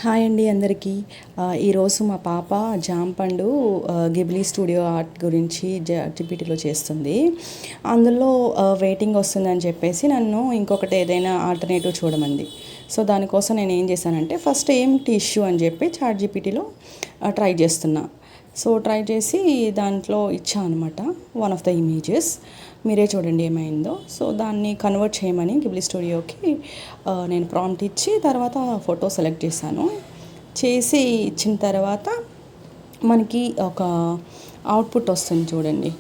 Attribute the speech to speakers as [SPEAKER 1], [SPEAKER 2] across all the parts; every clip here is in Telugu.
[SPEAKER 1] హాయ్ అండి అందరికీ. ఈరోజు మా పాప జాంపండు గిబ్లీ స్టూడియో ఆర్ట్ గురించి జీపీటీలో చేస్తుంది. అందులో వెయిటింగ్ వస్తుందని చెప్పేసి నన్ను ఇంకొకటి ఏదైనా ఆల్టర్నేటివ్ చూడమంది. సో దానికోసం నేను ఏం చేశానంటే ఫస్ట్ ఏంటి ఇష్యూ అని చెప్పి చాట్ జీపీటీలో ట్రై చేస్తున్నా. సో ట్రై చేసి దాంట్లో ఇచ్చా అనమాట వన్ ఆఫ్ ద ఇమేజెస్. మీరే చూడండి ఏమైందో. సో దాన్ని కన్వర్ట్ చేయమని గిబ్లీ స్టూడియోకి నేను ప్రాంప్ట్ ఇచ్చి తర్వాత ఫోటో సెలెక్ట్ చేశాను. చేసి ఇచ్చిన తర్వాత మనకి ఒక అవుట్పుట్ వస్తుంది చూడండి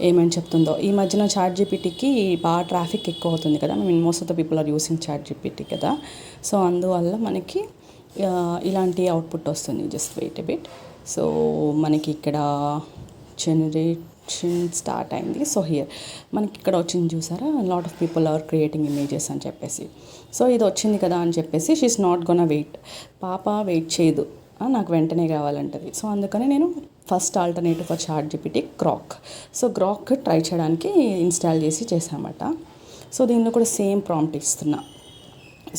[SPEAKER 1] ఏమని చెప్తుందో. ఈ మధ్యన చాట్ జీపీటీకి బాగా ట్రాఫిక్ ఎక్కువ అవుతుంది కదా, most of the people are using ChatGPT కదా. సో అందువల్ల మనకి ఇలాంటి అవుట్పుట్ వస్తుంది. Just wait a bit. So మనకి ఇక్కడ జనరేషన్ స్టార్ట్ అయింది. సో హియర్ మనకి ఇక్కడ వచ్చింది చూసారా, lot of people are creating images అని చెప్పేసి. సో ఇది వచ్చింది కదా అని చెప్పేసి షీఈస్ నాట్ గోనా వెయిట్. పాప వెయిట్ చేయదు, నాకు వెంటనే కావాలంటది. సో అందుకని నేను first alternative for ChatGPT Grok. So Grok try చేయడానికి ఇన్స్టాల్ చేసి చేసామట. సో దీనిలో కూడా సేమ్ ప్రాంప్ట్ ఇస్తున్నా.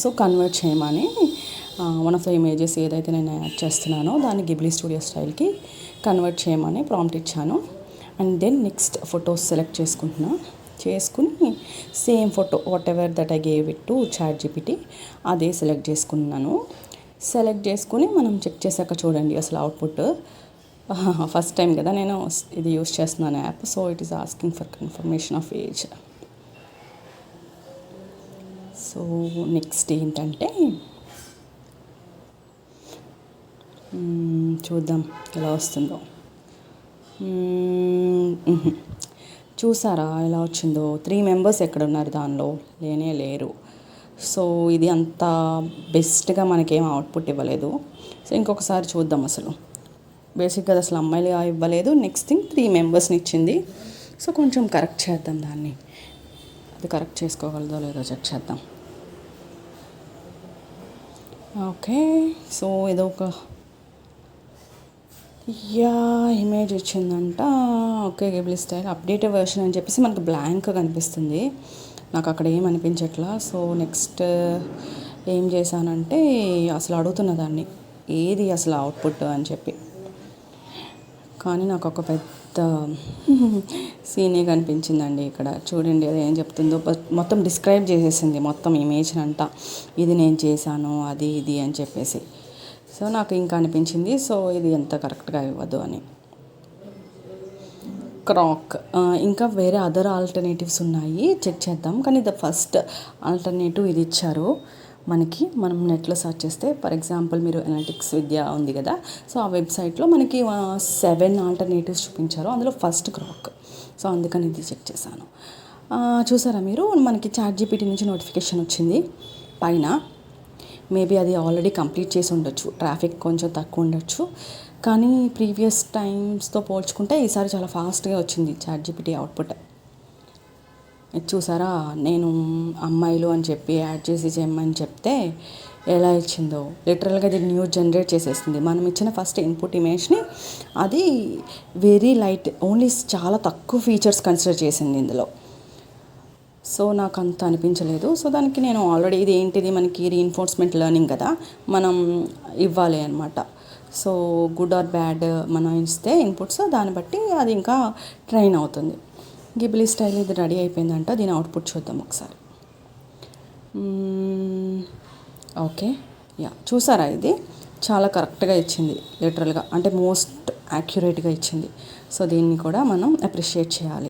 [SPEAKER 1] సో కన్వర్ట్ చేయమని వన్ ఆఫ్ ద ఇమేజెస్ ఏదైతే నేను యాడ్ చేస్తున్నానో దాన్ని గిబ్లీ స్టూడియో స్టైల్కి కన్వర్ట్ చేయమని ప్రాంప్ట్ ఇచ్చాను. And then next photos select చేసుకుని same photo whatever that I gave it to ChatGPT అదే సెలెక్ట్ చేసుకున్నాను. సెలెక్ట్ చేసుకుని మనం చెక్ చేశాక చూడండి అసలు అవుట్పుట్. ఫస్ట్ టైం కదా నేను ఇది యూస్ చేస్తున్నాను app. So it is asking for confirmation of age. So next ఏంటంటే చూద్దాం ఎలా వస్తుందో. చూసారా ఎలా వచ్చిందో? 3 మెంబర్స్ ఎక్కడ ఉన్నారు దానిలో? లేరు. సో ఇది అంత బెస్ట్గా మనకేం అవుట్పుట్ ఇవ్వలేదు. సో ఇంకొకసారి చూద్దాం. అసలు బేసిక్గా అసలు అమ్మాయిలుగా ఇవ్వలేదు. నెక్స్ట్ థింగ్ 3 మెంబర్స్ని ఇచ్చింది. సో కొంచెం కరెక్ట్ చేద్దాం దాన్ని. అది కరెక్ట్ చేసుకోగలదో లేదో చెక్ చేద్దాం. ఓకే. సో ఏదో ఒక ఇమేజ్ వచ్చిందంట. Okay, Ghibli style updated version అని చెప్పేసి మనకు బ్లాంక్ కనిపిస్తుంది. నాకు అక్కడ ఏం అనిపించట్లా. సో నెక్స్ట్ ఏం చేశానంటే అసలు అడుగుతున్న దాన్ని ఏది అసలు అవుట్పుట్ అని చెప్పి. కానీ నాకు ఒక పెద్ద సీనే కనిపించిందండి ఇక్కడ. చూడండి అది ఏం చెప్తుందో. మొత్తం డిస్క్రైబ్ చేసేసింది మొత్తం ఇమేజ్ అంతా. ఇది నేను చేశాను, అది ఇది అని చెప్పేసి. సో నాకు ఇంకా అనిపించింది సో ఇది ఎంత కరెక్ట్గా ఇవ్వదు అని. క్రాక్ ఇంకా వేరే అదర్ ఆల్టర్నేటివ్స్ ఉన్నాయి, చెక్ చేద్దాం. కానీ ద ఫస్ట్ ఆల్టర్నేటివ్ ఇది ఇచ్చారు మనకి. మనం నెట్లో సెర్చ్ చేస్తే ఫర్ ఎగ్జాంపుల్ మీరు అనలిటిక్స్ విద్య ఉంది కదా, సో ఆ వెబ్సైట్లో మనకి 7 ఆల్టర్నేటివ్స్ చూపించారు. అందులో ఫస్ట్ క్రాక్. సో అందుకని ఇది చెక్ చేశాను. చూసారా మీరు, మనకి చాట్ జీపీటీ నుంచి నోటిఫికేషన్ వచ్చింది పైన. మేబీ అది ఆల్రెడీ కంప్లీట్ చేసి ఉండొచ్చు, ట్రాఫిక్ కొంచెం తక్కువ ఉండొచ్చు. కానీ ప్రీవియస్ టైమ్స్తో పోల్చుకుంటే ఈసారి చాలా ఫాస్ట్గా వచ్చింది చాట్ జీపీటీ అవుట్పుట్. చూసారా, నేను అమ్మాయిలు అని చెప్పి యాడ్ చేసి చేయమని చెప్తే ఎలా ఇచ్చిందో. లిటరల్గా అది న్యూ జనరేట్ చేసేస్తుంది. మనం ఇచ్చిన ఫస్ట్ ఇన్పుట్ ఇమేజ్ని అది వెరీ లైట్, ఓన్లీ చాలా తక్కువ ఫీచర్స్ కన్సిడర్ చేసింది ఇందులో. సో నాకు అంత అనిపించలేదు. సో దానికి నేను ఆల్రెడీ ఇది ఏంటిది మనకి రీఇన్ఫోర్స్మెంట్ లెర్నింగ్ కదా, మనం ఇవ్వాలి అనమాట. సో గుడ్ ఆర్ బ్యాడ్ మనం ఇస్తే ఇన్పుట్స్, దాన్ని బట్టి అది ఇంకా ట్రైన్ అవుతుంది. గిబ్లీ స్టైల్ ఇది రెడీ అయిపోయిందంట. దీని అవుట్పుట్ చూద్దాం ఒకసారి. ఓకే, చూసారా, ఇది చాలా కరెక్ట్గా ఇచ్చింది లిటరల్గా, అంటే మోస్ట్ యాక్యురేట్గా ఇచ్చింది. సో దీన్ని కూడా మనం అప్రిషియేట్ చేయాలి.